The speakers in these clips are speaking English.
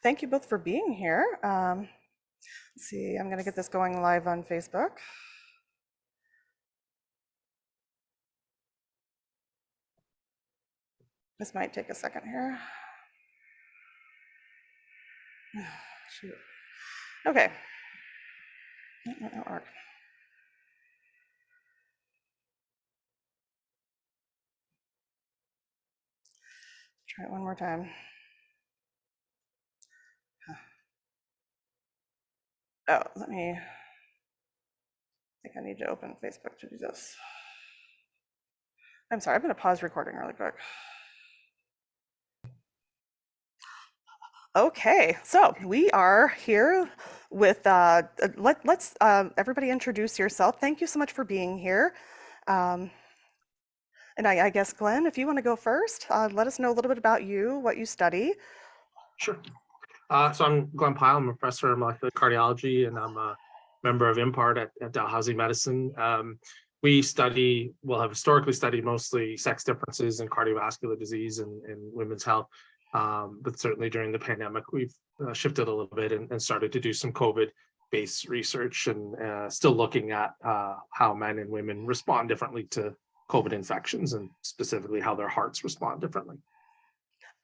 Thank you both for being here. Let's see, I'm going to get this going live on Facebook. This might take a second here. Shoot. Okay. That might not work. Try it one more time. Oh, I think I need to open Facebook to do this. I'm sorry, I'm going to pause recording really quick. Okay, so we are here with, let's everybody introduce yourself. Thank you so much for being here. And I guess, Glenn, if you want to go first, let us know a little bit about you, what you study. Sure. So I'm Glen Pyle. I'm a professor of molecular cardiology, and I'm a member of IMPART at Dalhousie Medicine. Have historically studied mostly sex differences in cardiovascular disease and women's health. But certainly during the pandemic, we've shifted a little bit and started to do some COVID-based research and still looking at how men and women respond differently to COVID infections and specifically how their hearts respond differently.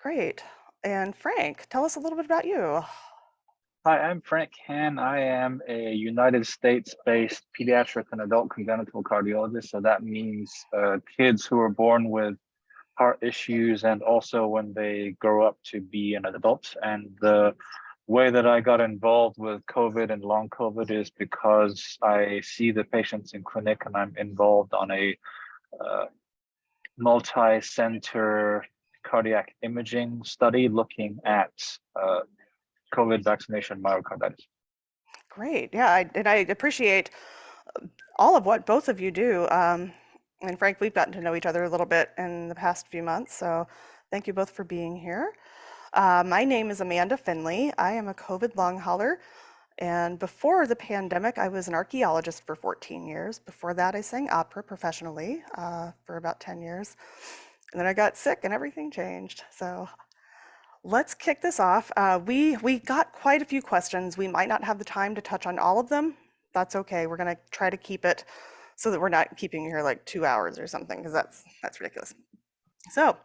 Great. And Frank, tell us a little bit about you. Hi, I'm Frank Han. I am a United States-based pediatric and adult congenital cardiologist. So that means kids who are born with heart issues and also when they grow up to be an adult. And the way that I got involved with COVID and long COVID is because I see the patients in clinic and I'm involved on a multi-center cardiac imaging study looking at COVID vaccination myocarditis. Great. Yeah, and I appreciate all of what both of you do. And Frank, we've gotten to know each other a little bit in the past few months, so thank you both for being here. My name is Amanda Finley. I am a COVID long hauler, and before the pandemic, I was an archaeologist for 14 years. Before that, I sang opera professionally for about 10 years. And then I got sick and everything changed. So let's kick this off. We got quite a few questions. We might not have the time to touch on all of them. That's okay. We're going to try to keep it so that we're not keeping you here like 2 hours or something, because that's ridiculous. So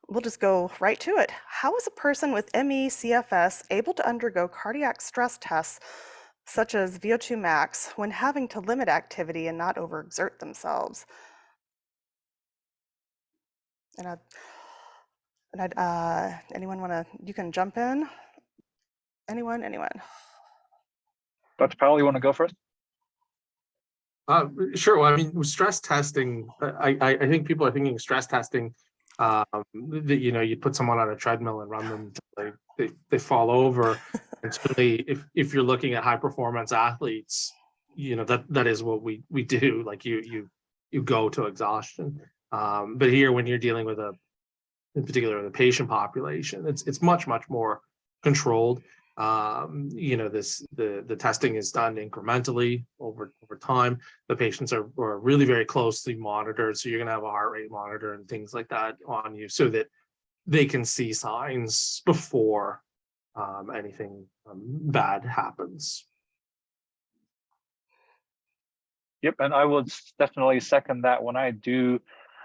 we'll just go right to it. How is a person with ME/CFS able to undergo cardiac stress tests such as VO2 max when having to limit activity and not overexert themselves? Anyone want to, you can jump in. Anyone? Dr. Powell, you want to go first? Sure. Well, I mean, with stress testing, I think people are thinking stress testing, that, you put someone on a treadmill and run them until they fall over. And certainly if you're looking at high performance athletes, that is what we do. Like you go to exhaustion. But here, when you're dealing with in particular the patient population, it's much more controlled. The testing is done incrementally over time. The patients are really very closely monitored, so you're going to have a heart rate monitor and things like that on you so that they can see signs before anything bad happens. Yep, and I would definitely second that. When I do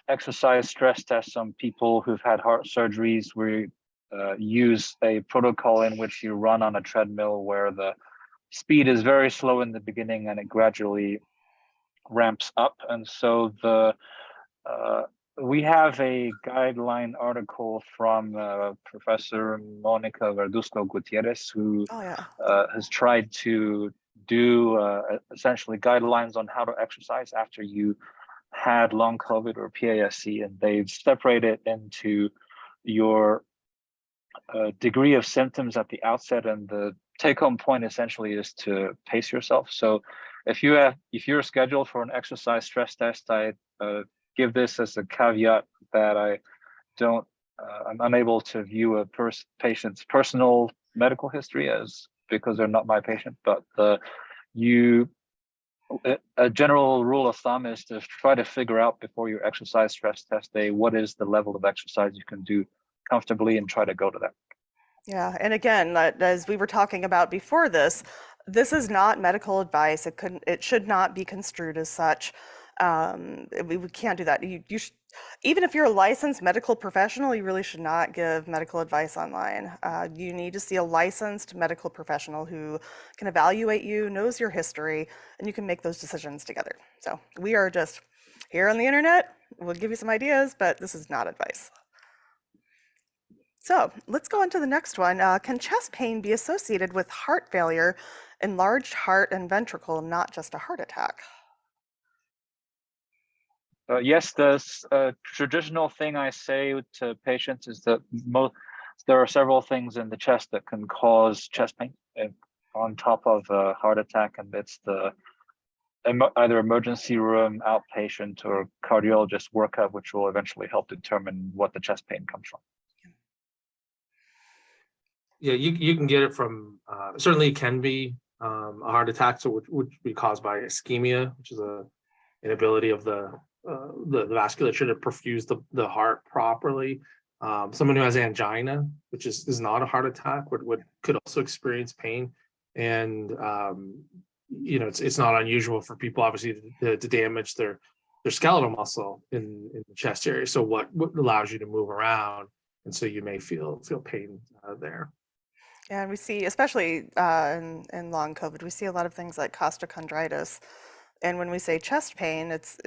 exercise stress tests on people who've had heart surgeries, we use a protocol in which you run on a treadmill where the speed is very slow in the beginning and it gradually ramps up. And so we have a guideline article from Professor Monica Verduzco Gutierrez, who has tried to do essentially guidelines on how to exercise after you had long COVID or PASC, and they've separated into your degree of symptoms at the outset, and the take-home point essentially is to pace yourself. So if you're scheduled for an exercise stress test, I give this as a caveat that I'm unable to view a patient's personal medical history because they're not my patient, but a general rule of thumb is to try to figure out before your exercise stress test day what is the level of exercise you can do comfortably and try to go to that. Yeah, and again, as we were talking about before this is not medical advice. It should not be construed as such. We can't do that. Even if you're a licensed medical professional, you really should not give medical advice online. You need to see a licensed medical professional who can evaluate you, knows your history, and you can make those decisions together. So we are just here on the internet. We'll give you some ideas, but this is not advice. So let's go on to the next one. Can chest pain be associated with heart failure, enlarged heart and ventricle, not just a heart attack? Yes, the traditional thing I say to patients is that there are several things in the chest that can cause chest pain on top of a heart attack, and it's the either emergency room, outpatient, or cardiologist workup, which will eventually help determine what the chest pain comes from. Yeah, you can get it from certainly it can be a heart attack, so which would be caused by ischemia, which is a inability of the vasculature to perfuse the heart properly. Someone who has angina, which is not a heart attack, could also experience pain, and it's not unusual for people obviously to damage their skeletal muscle in the chest area. So what allows you to move around, and so you may feel pain there. Yeah, and we see, especially in long COVID, we see a lot of things like costochondritis. And when we say chest pain, it's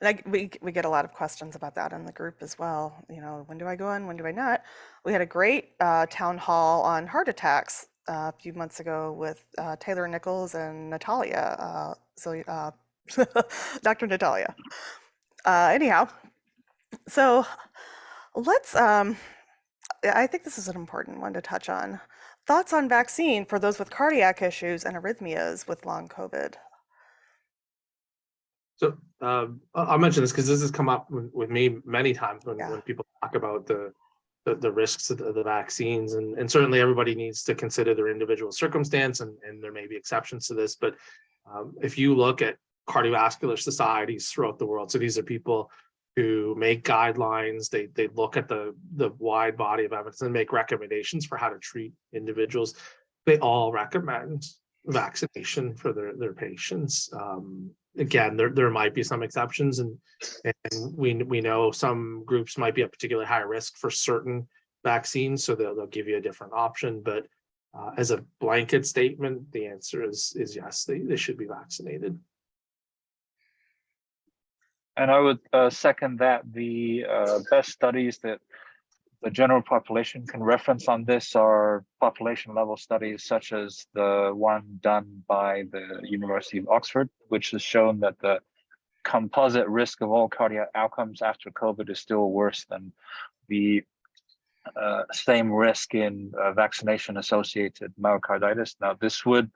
like we get a lot of questions about that in the group as well. When do I go in? When do I not? We had a great town hall on heart attacks a few months ago with Taylor Nichols and Natalia, Dr. Natalia. Anyhow, so let's I think this is an important one to touch on. Thoughts on vaccine for those with cardiac issues and arrhythmias with long COVID? So I'll mention this because this has come up with me many times when people talk about the risks of the vaccines, and certainly everybody needs to consider their individual circumstance, and there may be exceptions to this, but if you look at cardiovascular societies throughout the world, so these are people who make guidelines, they look at the wide body of evidence and make recommendations for how to treat individuals. They all recommend vaccination for their patients. Again, there might be some exceptions, and we know some groups might be at particularly high risk for certain vaccines, so they'll give you a different option. But as a blanket statement, the answer is yes, they should be vaccinated. And I would second that. The best studies that the general population can reference on this are population level studies, such as the one done by the University of Oxford, which has shown that the composite risk of all cardiac outcomes after COVID is still worse than the same risk in vaccination-associated myocarditis. Now, this would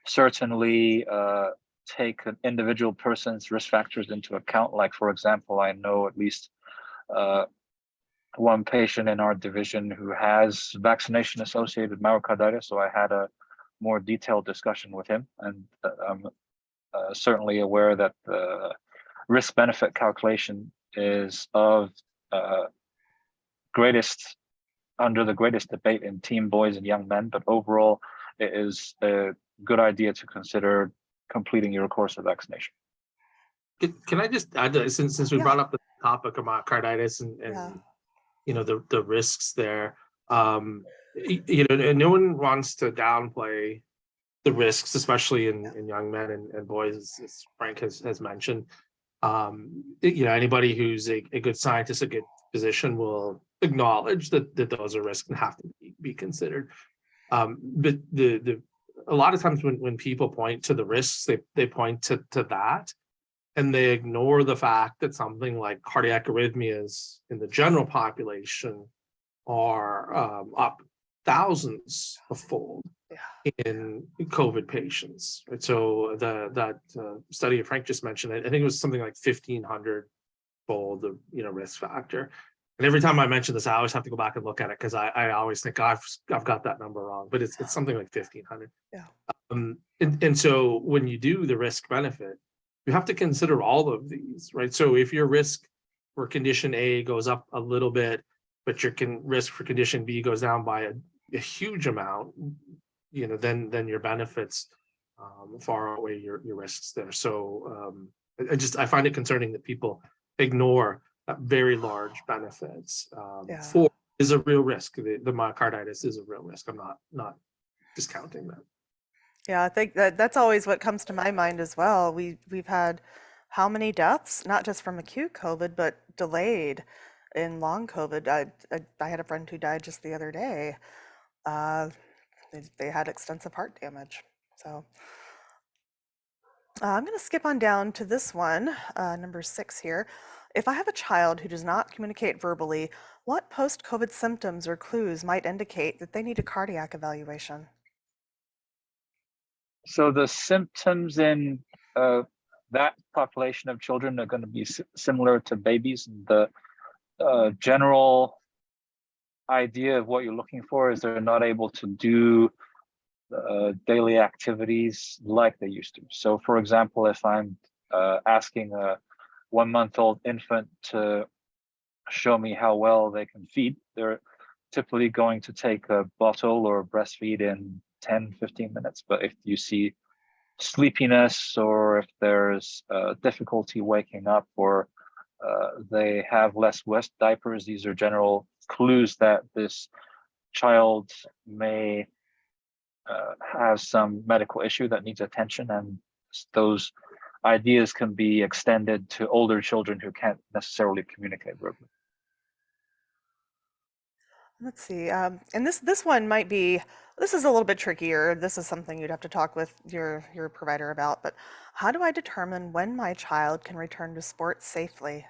certainly take an individual person's risk factors into account. Like, for example, I know at least one patient in our division who has vaccination-associated myocarditis, so I had a more detailed discussion with him, and I'm certainly aware that the risk-benefit calculation is of under the greatest debate in teen boys and young men, but overall, it is a good idea to consider completing your course of vaccination. Can I just add that, since we brought up the topic of myocarditis and the risks there, no one wants to downplay the risks, especially in young men and boys, as Frank has mentioned. Anybody who's a good scientist, a good physician, will acknowledge that those are risks and have to be considered. But a lot of times when people point to the risks, they point to that, and they ignore the fact that something like cardiac arrhythmias in the general population are up thousands of fold in COVID patients. Right? So that study Frank just mentioned, I think it was something like 1,500 fold the risk factor. And every time I mention this, I always have to go back and look at it because I always think I've got that number wrong, but it's something like 1,500. Yeah. And so when you do the risk benefit, you have to consider all of these, right? So if your risk for condition A goes up a little bit, but your risk for condition B goes down by a huge amount, then your benefits far outweigh your risks there. So I find it concerning that people ignore very large benefits for is a real risk. The myocarditis is a real risk. I'm not discounting that. Yeah, I think that's always what comes to my mind as well. We've had how many deaths, not just from acute COVID, but delayed in long COVID. I had a friend who died just the other day. Uh, they had extensive heart damage. So I'm going to skip on down to this one, number 6 here. If I have a child who does not communicate verbally, what post-COVID symptoms or clues might indicate that they need a cardiac evaluation? So the symptoms in that population of children are going to be similar to babies. The general idea of what you're looking for is they're not able to do daily activities like they used to. So for example, if I'm asking a 1-month-old infant to show me how well they can feed, they're typically going to take a bottle or breastfeed in 10-15 minutes. But if you see sleepiness, or if there's difficulty waking up, or they have less wet diapers, these are general clues that this child may have some medical issue that needs attention, and those ideas can be extended to older children who can't necessarily communicate verbally. Let's see. And this one might be, this is a little bit trickier. This is something you'd have to talk with your provider about, but how do I determine when my child can return to sports safely?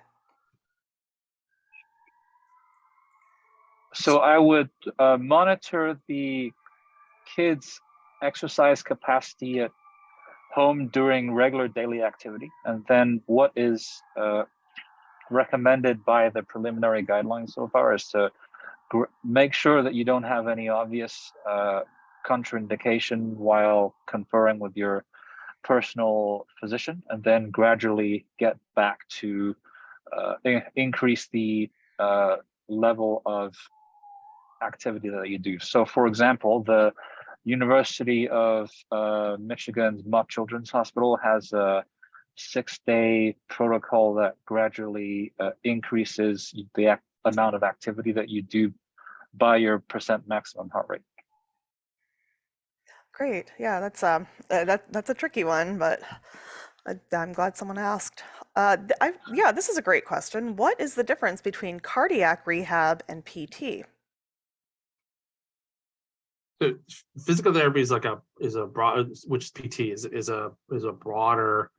So I would monitor the kids' exercise capacity at home during regular daily activity, and then what is recommended by the preliminary guidelines so far is to make sure that you don't have any obvious contraindication while conferring with your personal physician, and then gradually get back to increase the level of activity that you do. So for example, the University of Michigan's Mott Children's Hospital has a 6-day protocol that gradually increases the amount of activity that you do by your percent maximum heart rate. Great. Yeah, that's a tricky one, but I'm glad someone asked. Yeah, this is a great question. What is the difference between cardiac rehab and PT? So physical therapy is a broad, which PT is a broader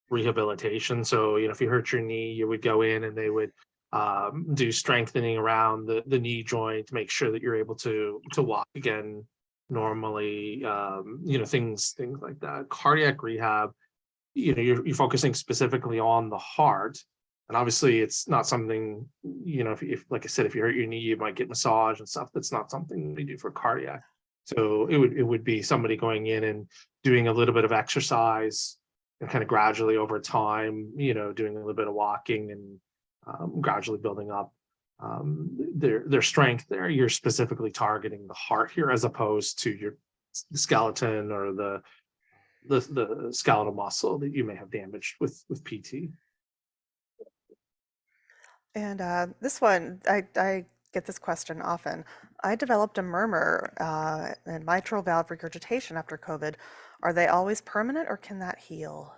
rehabilitation. So if you hurt your knee, you would go in and they would do strengthening around the knee joint to make sure that you're able to walk again normally. Things like that. Cardiac rehab, you're focusing specifically on the heart. And obviously it's not something, if like I said, if you hurt your knee, you might get massage and stuff. That's not something we do for cardiac. So it would be somebody going in and doing a little bit of exercise and kind of gradually over time, doing a little bit of walking and gradually building up their strength there. You're specifically targeting the heart here as opposed to your skeleton or the skeletal muscle that you may have damaged with PT. And this one, I get this question often. I developed a murmur and mitral valve regurgitation after COVID. Are they always permanent or can that heal?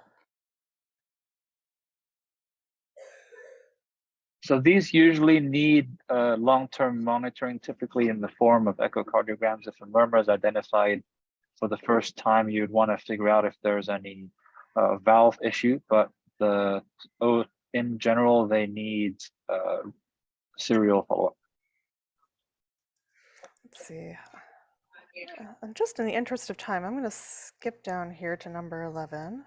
So these usually need long-term monitoring, typically in the form of echocardiograms. If a murmur is identified for the first time, you'd want to figure out if there's any valve issue, but in general, they need serial follow-up. Let's see. And just in the interest of time, I'm going to skip down here to number 11.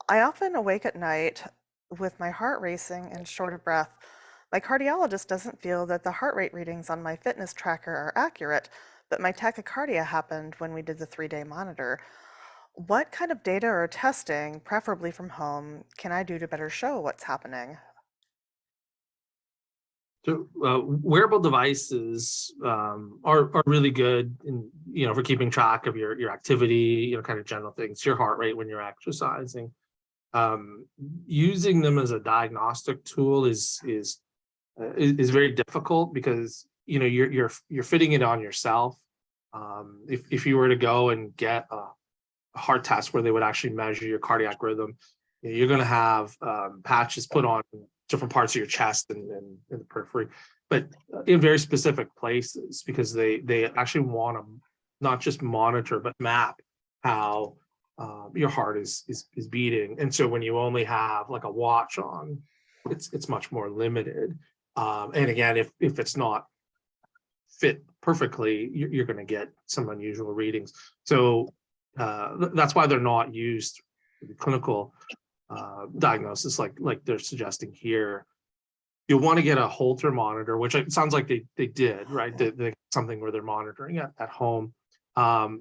I often awake at night with my heart racing and short of breath. My cardiologist doesn't feel that the heart rate readings on my fitness tracker are accurate, but my tachycardia happened when we did the 3-day monitor. What kind of data or testing, preferably from home, can I do to better show what's happening? So wearable devices are really good in, for keeping track of your activity, kind of general things, your heart rate when you're exercising. Using them as a diagnostic tool is very difficult because you're fitting it on yourself. If you were to go and get a heart test where they would actually measure your cardiac rhythm, you're going to have patches put on different parts of your chest and in the periphery, but in very specific places, because they actually want to not just monitor but map how your heart is beating. And so when you only have like a watch on, it's much more limited. And again, if it's not fit perfectly, you're going to get some unusual readings. So that's why they're not used in clinical diagnosis like they're suggesting here. You'll want to get a Holter monitor, which it sounds like they did, right? They something where they're monitoring at home.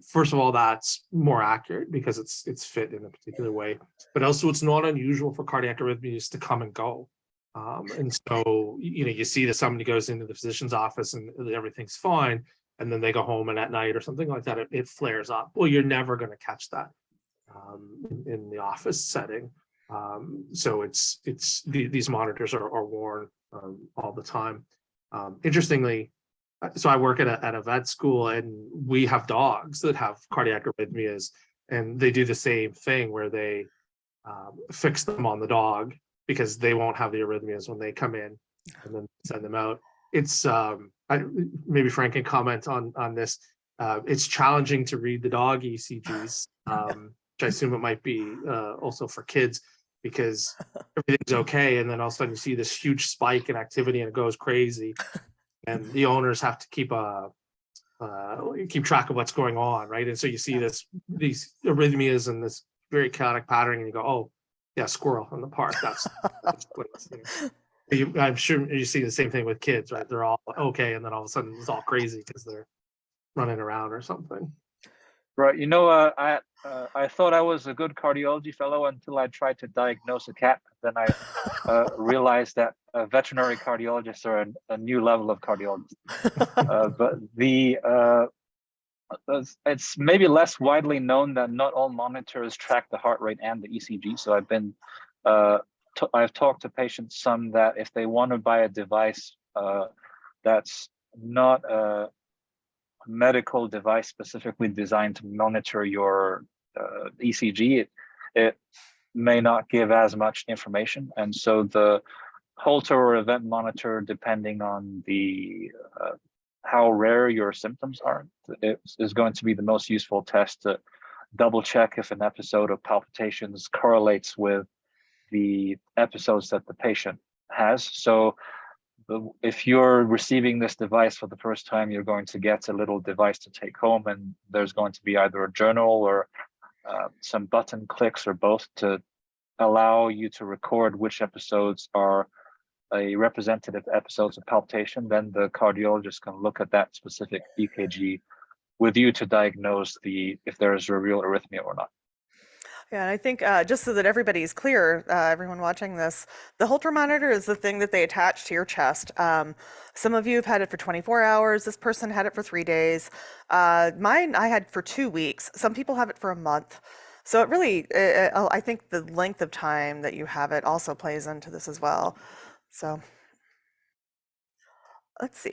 First of all, that's more accurate because it's fit in a particular way, but also it's not unusual for cardiac arrhythmias to come and go. And so, you see that somebody goes into the physician's office and everything's fine, and then they go home and at night or something like that, it flares up. Well, you're never going to catch that in the office setting. So these monitors are worn all the time. Interestingly, so I work at a vet school, and we have dogs that have cardiac arrhythmias, and they do the same thing where they fix them on the dog because they won't have the arrhythmias when they come in, and then send them out. It's maybe Frank can comment on this. It's challenging to read the dog ECGs, which I assume it might be also for kids, because everything's okay, and then all of a sudden you see this huge spike in activity and it goes crazy, and the owners have to keep track of what's going on, right? And so you see these arrhythmias and this very chaotic pattern, and you go, oh yeah, squirrel in the park. That's I'm sure you see the same thing with kids, right? They're all okay, and then all of a sudden it's all crazy because they're running around or something. Right. I thought I was a good cardiology fellow until I tried to diagnose a cat. Then I realized that veterinary cardiologists are a new level of cardiologists. But it's maybe less widely known that not all monitors track the heart rate and the ECG. So I've talked to patients some that if they want to buy a device that's not a medical device specifically designed to monitor your ECG, it may not give as much information. And so the Holter or event monitor, depending on the how rare your symptoms are, it is going to be the most useful test to double check if an episode of palpitations correlates with the episodes that the patient has. So if you're receiving this device for the first time, you're going to get a little device to take home, and there's going to be either a journal or some button clicks or both to allow you to record which episodes are a representative episodes of palpitation. Then the cardiologist can look at that specific EKG with you to diagnose if there is a real arrhythmia or not. Yeah, and I think just so that everybody's clear, everyone watching this, the Holter monitor is the thing that they attach to your chest. Some of you have had it for 24 hours. This person had it for 3 days. Mine, I had for 2 weeks. Some people have it for a month. So it really, I think the length of time that you have it also plays into this as well. So let's see.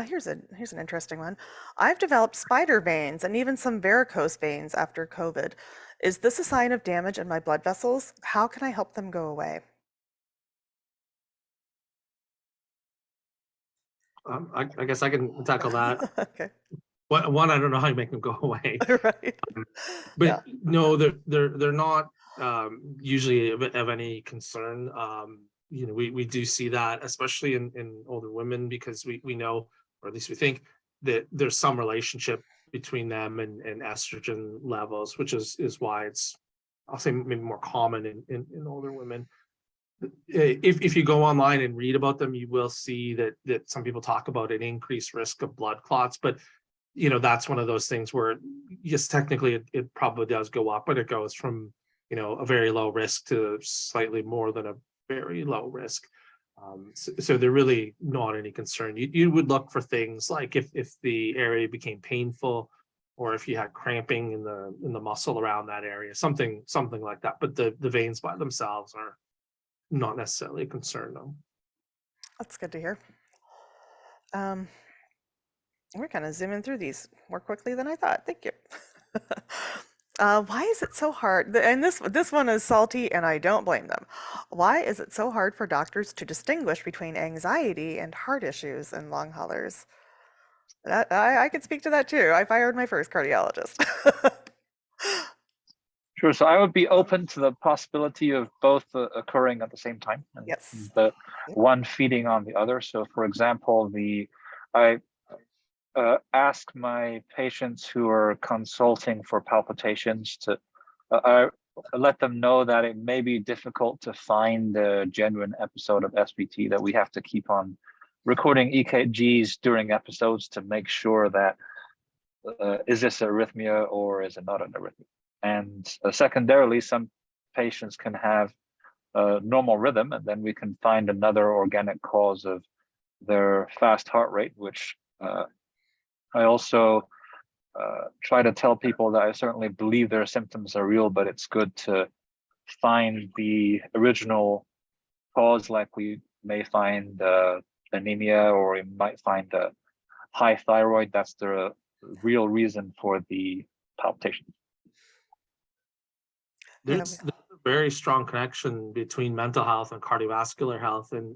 Here's an interesting one. I've developed spider veins and even some varicose veins after COVID. Is this a sign of damage in my blood vessels? How can I help them go away? I guess I can tackle that. Okay. One, I don't know how you make them go away. Right. But Yeah. no, they're not usually of any concern. We do see that, especially in older women, because we know, or at least we think, that there's some relationship between them and estrogen levels, which is why it's, I'll say, maybe more common in older women. If you go online and read about them, you will see that some people talk about an increased risk of blood clots, but that's one of those things where, yes, technically it probably does go up, but it goes from a very low risk to slightly more than a very low risk. So they're really not any concern. You would look for things like if the area became painful, or if you had cramping in the muscle around that area, something like that. But the veins by themselves are not necessarily a concern, though. That's good to hear. Um, we're kind of zooming through these more quickly than I thought. Thank you. Why is it so hard? And this one is salty, and I don't blame them. Why is it so hard for doctors to distinguish between anxiety and heart issues in long haulers? I could speak to that too. I fired my first cardiologist. Sure. So I would be open to the possibility of both occurring at the same time, and Yes. the one feeding on the other. So, for example, I ask my patients who are consulting for palpitations to I let them know that it may be difficult to find a genuine episode of SVT, that we have to keep on recording EKGs during episodes to make sure that is this arrhythmia or is it not an arrhythmia? And secondarily, some patients can have a normal rhythm, and then we can find another organic cause of their fast heart rate, which I also try to tell people that I certainly believe their symptoms are real, but it's good to find the original cause, like we may find anemia, or we might find a high thyroid. That's the real reason for the palpitation. There's a very strong connection between mental health and cardiovascular health, and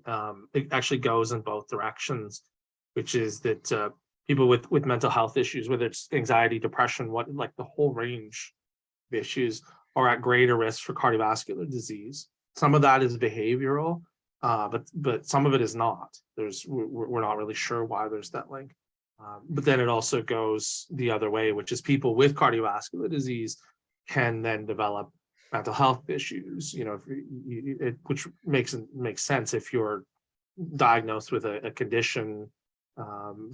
it actually goes in both directions, which is that people with mental health issues, whether it's anxiety, depression, like the whole range of issues, are at greater risk for cardiovascular disease. Some of that is behavioral, but some of it is not. We're not really sure why there's that link. But then it also goes the other way, which is people with cardiovascular disease can then develop mental health issues, which makes sense if you're diagnosed with a condition,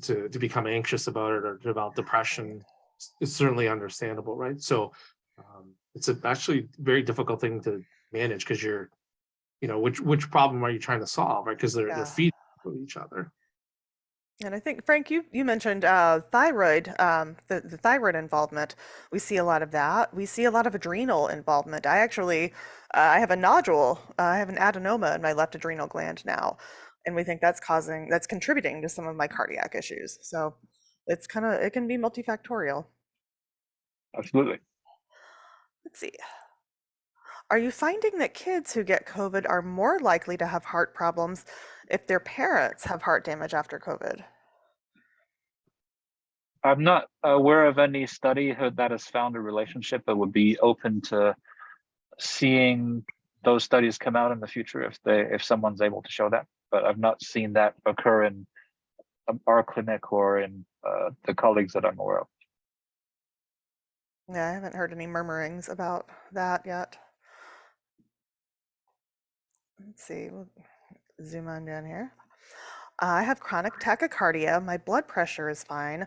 to become anxious about it or develop depression. It's certainly understandable, right? So it's actually very difficult thing to manage, because you're, which problem are you trying to solve, right? Because they're feeding with each other. And I think, Frank, you mentioned thyroid, the thyroid involvement. We see a lot of that. We see a lot of adrenal involvement. I actually, I have a nodule. I have an adenoma in my left adrenal gland now, and we think that's contributing to some of my cardiac issues. So it can be multifactorial. Absolutely. Let's see. Are you finding that kids who get COVID are more likely to have heart problems if their parents have heart damage after COVID? I'm not aware of any study that has found a relationship, but would be open to seeing those studies come out in the future if someone's able to show that. But I've not seen that occur in our clinic or in the colleagues that I'm aware of. Yeah, I haven't heard any murmurings about that yet. Let's see, we'll zoom on down here. I have chronic tachycardia. My blood pressure is fine.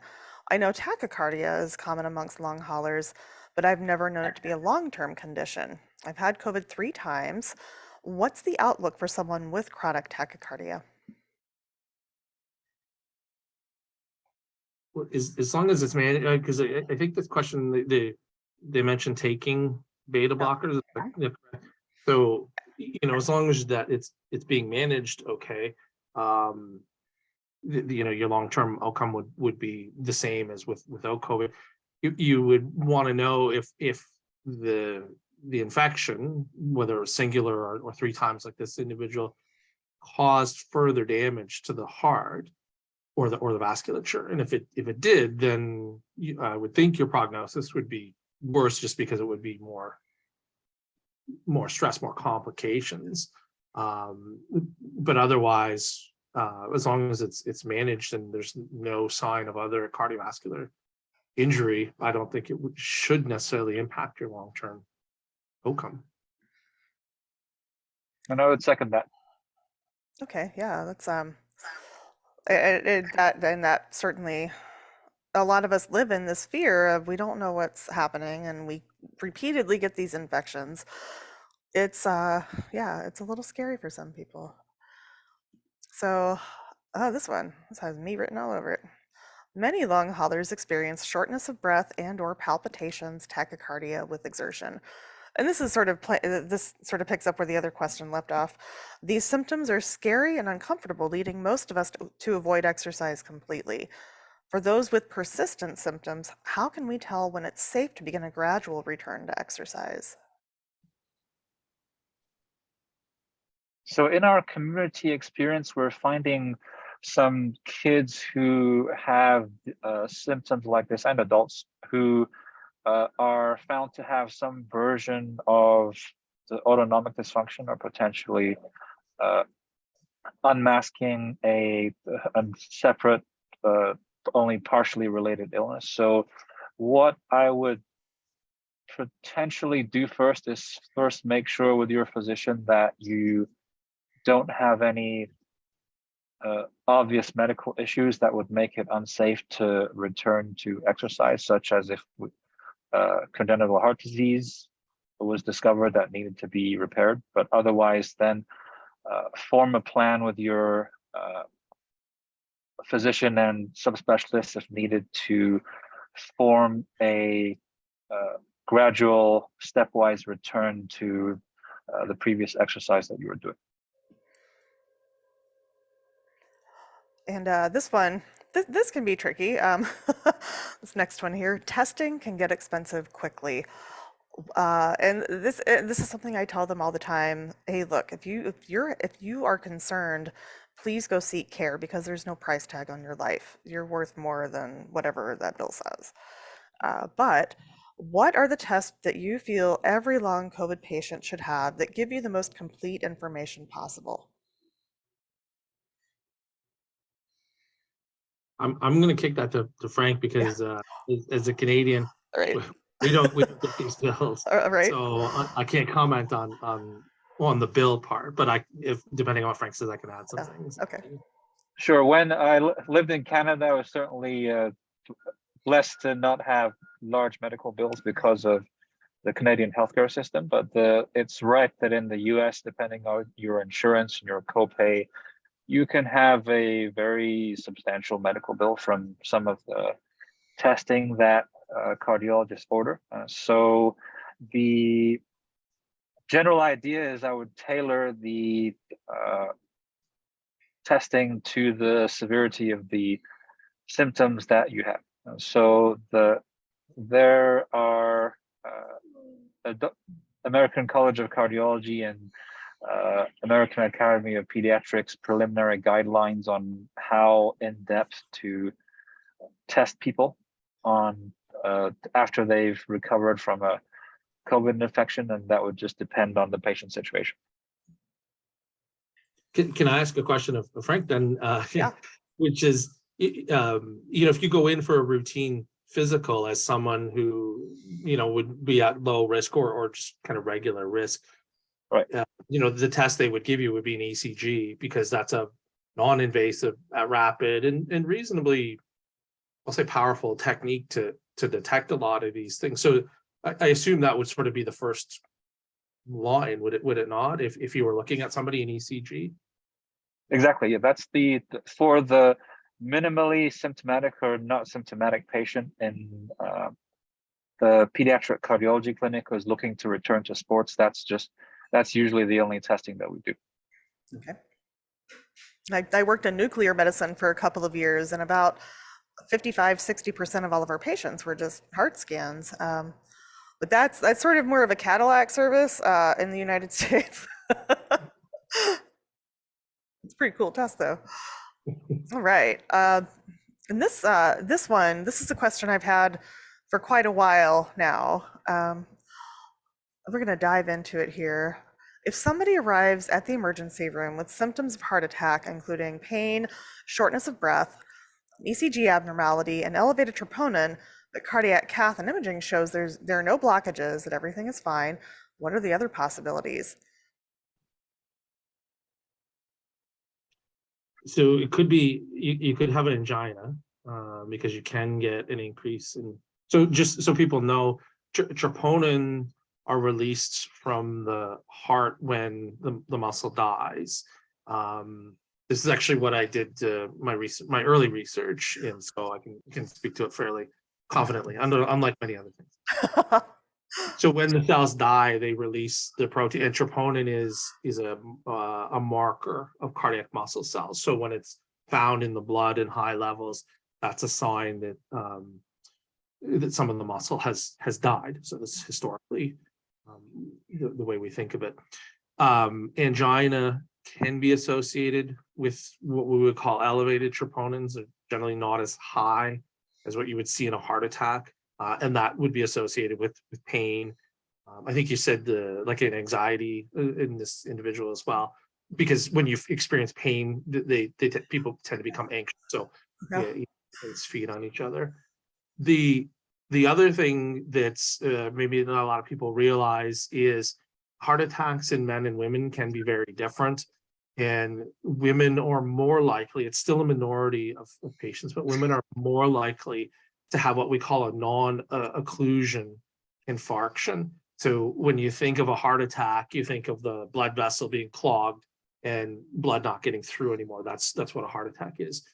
I know tachycardia is common amongst long haulers, but I've never known it to be a long-term condition. I've had COVID 3 times. What's the outlook for someone with chronic tachycardia? As long as it's managed, because I think this question, they mentioned taking beta blockers. So as long as that it's being managed, okay. Your long-term outcome would be the same as without COVID. You would want to know if the infection, whether it was singular or 3 times like this individual, caused further damage to the heart or the vasculature. And if it did, then I would think your prognosis would be worse, just because it would be more stress, more complications. But otherwise, as long as it's managed and there's no sign of other cardiovascular injury, I don't think should necessarily impact your long-term outcome. And I would second that. Okay, yeah, that's that certainly, a lot of us live in this fear of we don't know what's happening, and we repeatedly get these infections. It's yeah, it's a little scary for some people. So, this one, this has me written all over it. Many long haulers experience shortness of breath and or palpitations, tachycardia with exertion. And this is this sort of picks up where the other question left off. These symptoms are scary and uncomfortable, leading most of us to avoid exercise completely. For those with persistent symptoms, how can we tell when it's safe to begin a gradual return to exercise? So in our community experience, we're finding some kids who have symptoms like this, and adults who are found to have some version of the autonomic dysfunction, or potentially uh, unmasking a separate, only partially related illness. So what I would potentially do first is make sure with your physician that you don't have any obvious medical issues that would make it unsafe to return to exercise, such as if congenital heart disease was discovered that needed to be repaired. But otherwise, then form a plan with your physician and subspecialists if needed to form a gradual stepwise return to the previous exercise that you were doing. And this can be tricky. This next one here, testing can get expensive quickly. And this is something I tell them all the time. Hey, look, if you are concerned, please go seek care, because there's no price tag on your life. You're worth more than whatever that bill says. But what are the tests that you feel every long COVID patient should have that give you the most complete information possible? I'm going to kick that to Frank, because as a Canadian, Right. we don't get these bills, Right. so I can't comment on the bill part. But if depending on what Frank says, I can add some things. Okay. Sure. When I lived in Canada, I was certainly blessed to not have large medical bills because of the Canadian healthcare system. But it's right that in the US, depending on your insurance and your copay, you can have a very substantial medical bill from some of the testing that cardiologists order. So the general idea is I would tailor the testing to the severity of the symptoms that you have. So there are American College of Cardiology and American Academy of Pediatrics preliminary guidelines on how in depth to test people on after they've recovered from a COVID infection, and that would just depend on the patient situation. Can I ask a question of Frank then? Yeah. Which is, if you go in for a routine physical as someone who, would be at low risk or just kind of regular risk, right? The test they would give you would be an ECG, because that's a non-invasive, rapid, and reasonably, I'll say, powerful technique to detect a lot of these things. So I assume that would sort of be the first line, would it not, if you were looking at somebody in ECG? Exactly. Yeah, that's for the minimally symptomatic or not symptomatic patient in the pediatric cardiology clinic who's looking to return to sports. That's usually the only testing that we do. Okay. I worked in nuclear medicine for a couple of years, and about 55-60% of all of our patients were just heart scans. But that's sort of more of a Cadillac service in the United States. It's a pretty cool test, though. All right. And this is a question I've had for quite a while now. We're going to dive into it here. If somebody arrives at the emergency room with symptoms of heart attack, including pain, shortness of breath, ECG abnormality, and elevated troponin, but cardiac cath and imaging shows there are no blockages, that everything is fine, what are the other possibilities? So it could be, you could have an angina, because you can get an increase in, so just so people know, troponin are released from the heart when the muscle dies. This is actually what I did my early research in, so I can speak to it fairly confidently, unlike many other things. So when the cells die, they release the protein, and troponin is a marker of cardiac muscle cells. So when it's found in the blood in high levels, that's a sign that that some of the muscle has died. So that's historically the way we think of it. Angina can be associated with what we would call elevated troponins. They're generally not as high as what you would see in a heart attack, and that would be associated with pain. I think you said like an anxiety in this individual as well, because when you experience pain, people tend to become anxious. So yeah, it's feed on each other. The other thing that's maybe not a lot of people realize is heart attacks in men and women can be very different. And women are more likely, it's still a minority of patients, but women are more likely to have what we call a non-occlusion infarction. So when you think of a heart attack, you think of the blood vessel being clogged and blood not getting through anymore. That's what a heart attack is.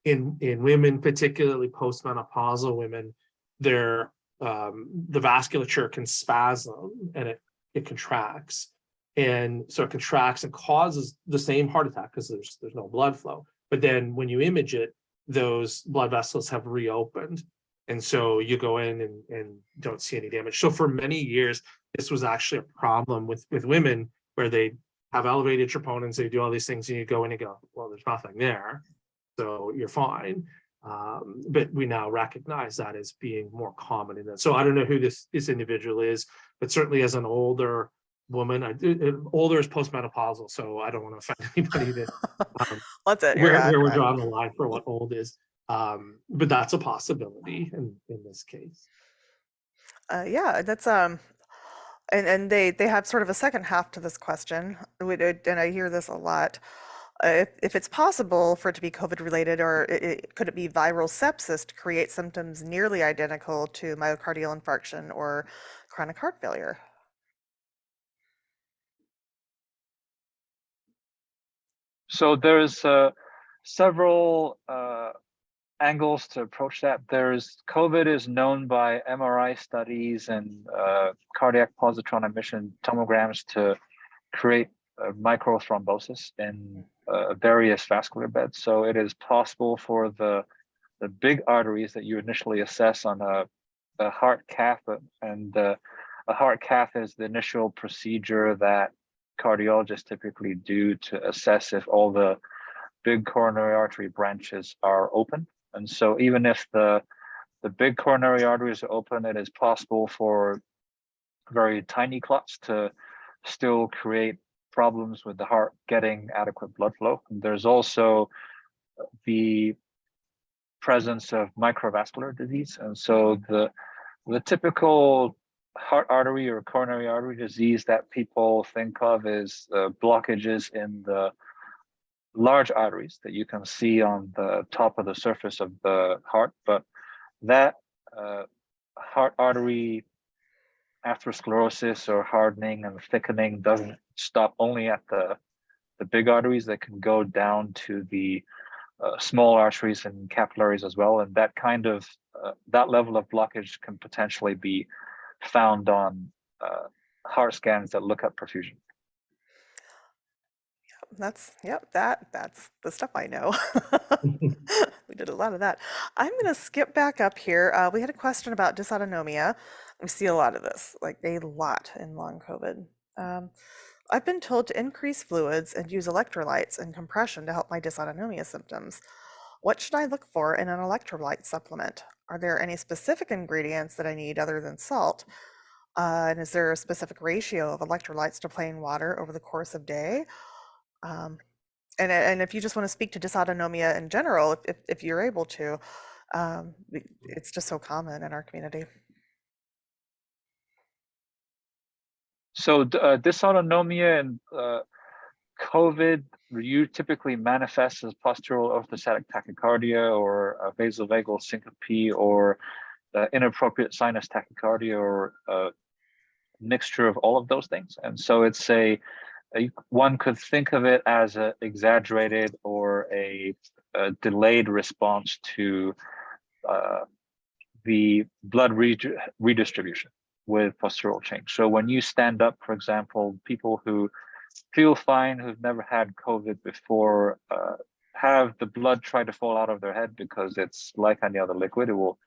In women, particularly postmenopausal women, the vasculature can spasm and it contracts. And so it contracts and causes the same heart attack because there's no blood flow. But then when you image it, those blood vessels have reopened. And so you go in and don't see any damage. So for many years, this was actually a problem with women where they have elevated troponins, they do all these things, and you go in and go, well, there's nothing there, so you're fine. But we now recognize that as being more common in that. So I don't know who this individual is, but certainly as an older woman, older is postmenopausal, so I don't want to offend anybody that That's it. where we're drawing the line for what old is. But that's a possibility in this case. Yeah, that's and they have sort of a second half to this question, and I hear this a lot. If it's possible for it to be COVID related, or could it be viral sepsis to create symptoms nearly identical to myocardial infarction or chronic heart failure? So there's several angles to approach that. COVID is known by MRI studies and cardiac positron emission tomograms to create microthrombosis in various vascular beds. So it is possible for the big arteries that you initially assess on a heart cath, and a heart cath is the initial procedure that cardiologists typically do to assess if all the big coronary artery branches are open. And so even if the big coronary arteries are open, it is possible for very tiny clots to still create problems with the heart getting adequate blood flow. And there's also the presence of microvascular disease. And so the typical heart artery or coronary artery disease that people think of is blockages in the large arteries that you can see on the top of the surface of the heart. But that heart artery atherosclerosis or hardening and thickening doesn't stop only at the big arteries. That can go down to the small arteries and capillaries as well. And that kind of that level of blockage can potentially be found on heart scans that look at perfusion. That's that's the stuff I know. We did a lot of that. I'm going to skip back up here. We had a question about dysautonomia. We see a lot of this, like a lot in long COVID. I've been told to increase fluids and use electrolytes and compression to help my dysautonomia symptoms. What should I look for in an electrolyte supplement? Are there any specific ingredients that I need other than salt? And is there a specific ratio of electrolytes to plain water over the course of day? And if you just want to speak to dysautonomia in general, if you're able to, it's just so common in our community. So dysautonomia and COVID typically manifests as postural orthostatic tachycardia or vasovagal syncope or inappropriate sinus tachycardia or a mixture of all of those things. And so it's a one could think of it as an exaggerated or a delayed response to the blood redistribution with postural change. So when you stand up, for example, people who feel fine, who've never had COVID before, have the blood try to fall out of their head because it's like any other liquid. It will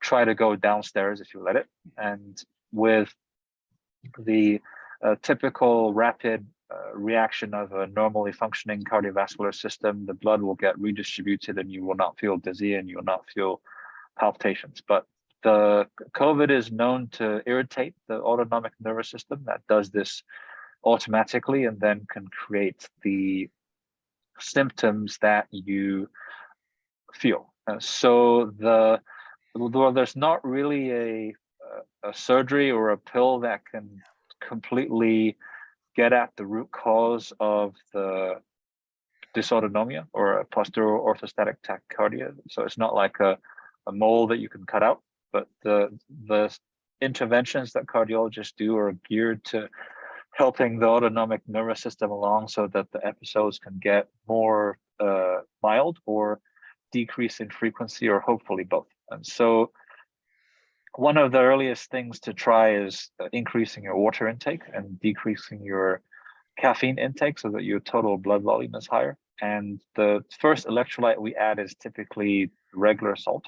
try to go downstairs if you let it. And with the typical rapid reaction of a normally functioning cardiovascular system, the blood will get redistributed and you will not feel dizzy and you will not feel palpitations. But the COVID is known to irritate the autonomic nervous system that does this automatically and then can create the symptoms that you feel. So there's not really a surgery or a pill that can completely get at the root cause of the dysautonomia or a postural orthostatic tachycardia. So it's not like a mole that you can cut out, but the interventions that cardiologists do are geared to helping the autonomic nervous system along so that the episodes can get more mild or decrease in frequency, or hopefully both. And so one of the earliest things to try is increasing your water intake and decreasing your caffeine intake so that your total blood volume is higher. And the first electrolyte we add is typically regular salt.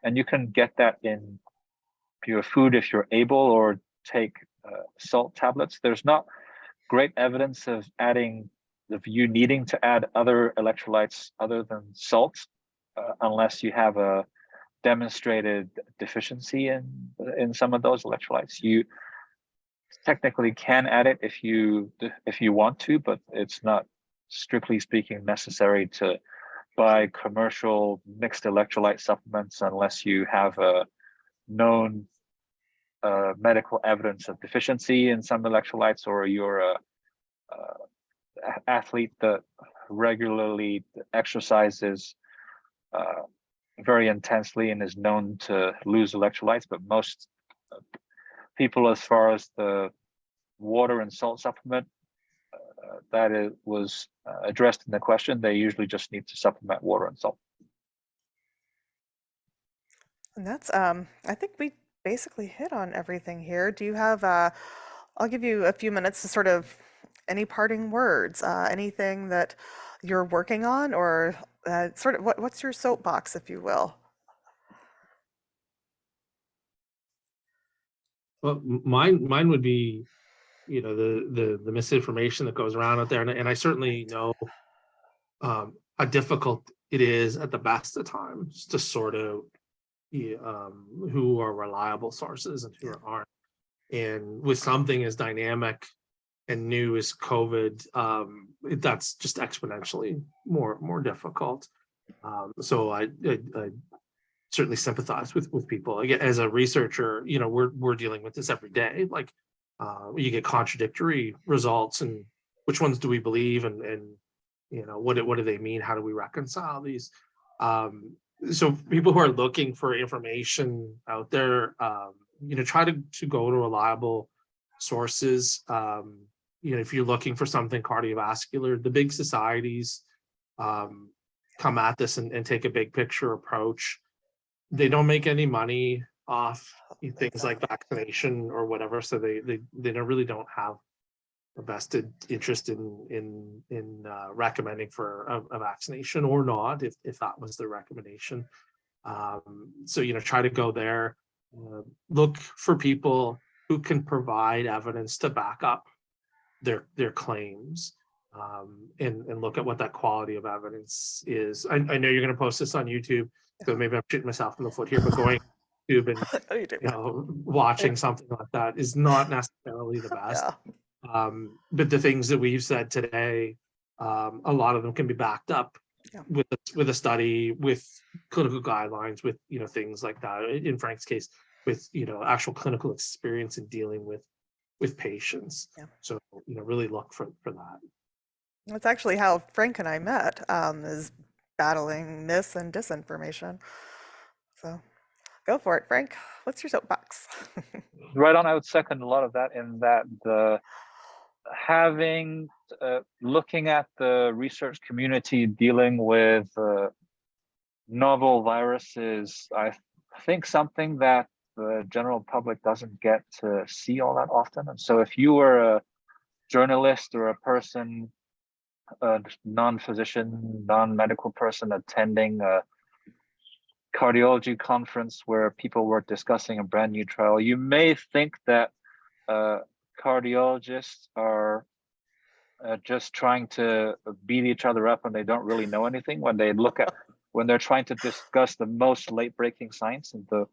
And you can get that in your food if you're able, or take salt tablets. There's not great evidence of you needing to add other electrolytes other than salt, unless you have a demonstrated deficiency in some of those electrolytes. You technically can add it if you want to, but it's not, strictly speaking, necessary to buy commercial mixed electrolyte supplements unless you have a known medical evidence of deficiency in some electrolytes, or you're a athlete that regularly exercises very intensely and is known to lose electrolytes. But most people, as far as the water and salt supplement that it was addressed in the question, they usually just need to supplement water and salt. And that's, I think we basically hit on everything here. Do you have, I'll give you a few minutes to sort of, any parting words, anything that you're working on, or sort of what's your soapbox, if you will? Well, mine would be, you know, the misinformation that goes around out there, and I certainly know how difficult it is at the best of times to sort of who are reliable sources and who aren't. And with something as dynamic and new as COVID, that's just exponentially more difficult. So I certainly sympathize with people. Again, as a researcher, you know, we're dealing with this every day. Like you get contradictory results, and which ones do we believe, and you know, what do they mean? How do we reconcile these? So people who are looking for information out there, you know, try to go to reliable sources. You know, if you're looking for something cardiovascular, the big societies come at this and take a big picture approach. They don't make any money off things like vaccination or whatever, so they really don't have a vested interest in recommending for a vaccination or not, if that was the recommendation. So, you know, try to go there, look for people who can provide evidence to back up their claims, and look at what that quality of evidence is. I know you're going to post this on YouTube, so maybe I'm shooting myself in the foot here, but going to YouTube and you know, watching something like that is not necessarily the best. But the things that we've said today, a lot of them can be backed up with a study, with clinical guidelines, with, you know, things like that. In Frank's case, with, you know, actual clinical experience in dealing with patients. So, you know, really look for that. That's actually how Frank and I met, is battling mis and disinformation. So go for it, Frank. What's your soapbox? Right on. I would second a lot of that, in that having looking at the research community dealing with novel viruses, I think something that the general public doesn't get to see all that often. And so if you were a journalist or a person, a non-physician, non-medical person attending a cardiology conference where people were discussing a brand new trial, you may think that cardiologists are just trying to beat each other up and they don't really know anything when they look at when they're trying to discuss the most late-breaking science and the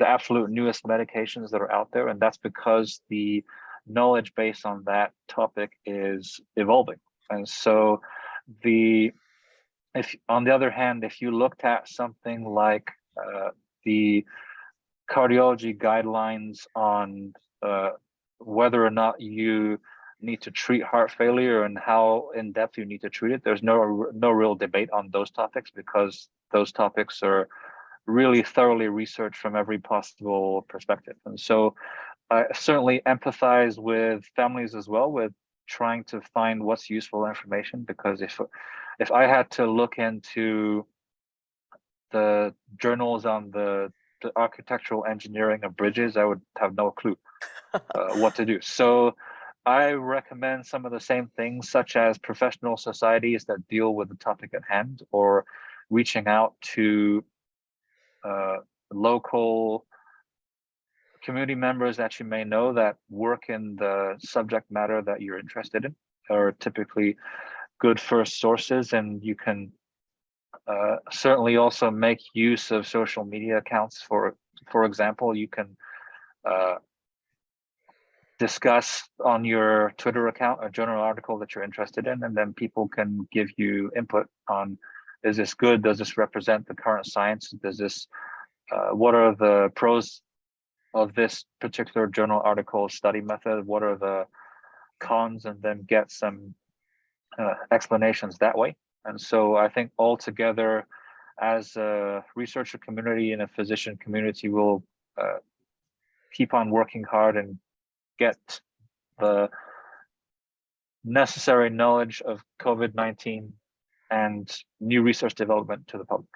absolute newest medications that are out there. And that's because the knowledge base on that topic is evolving. And so if on the other hand, if you looked at something like the cardiology guidelines on whether or not you need to treat heart failure and how in depth you need to treat it, there's no real debate on those topics because those topics are really thoroughly researched from every possible perspective. And so I certainly empathize with families as well with trying to find what's useful information, because if I had to look into the journals on the architectural engineering of bridges, I would have no clue what to do. So I recommend some of the same things, such as professional societies that deal with the topic at hand, or reaching out to local community members that you may know that work in the subject matter that you're interested in, are typically good first sources. And you can certainly also make use of social media accounts. For example, you can discuss on your Twitter account a journal article that you're interested in, and then people can give you input on, is this good? Does this represent the current science? Does this, what are the pros of this particular journal article study method? What are the cons? And then get some explanations that way. And so I think altogether, as a researcher community and a physician community, will keep on working hard and get the necessary knowledge of COVID-19 and new research development to the public.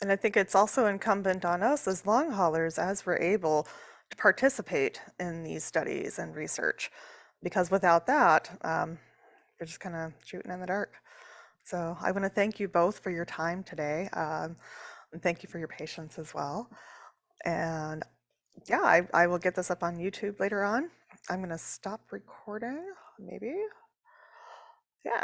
And I think it's also incumbent on us as long haulers, as we're able, to participate in these studies and research, because without that, you're just kind of shooting in the dark. So I want to thank you both for your time today, and thank you for your patience as well. And yeah, I will get this up on YouTube later on. I'm going to stop recording, maybe. Yeah.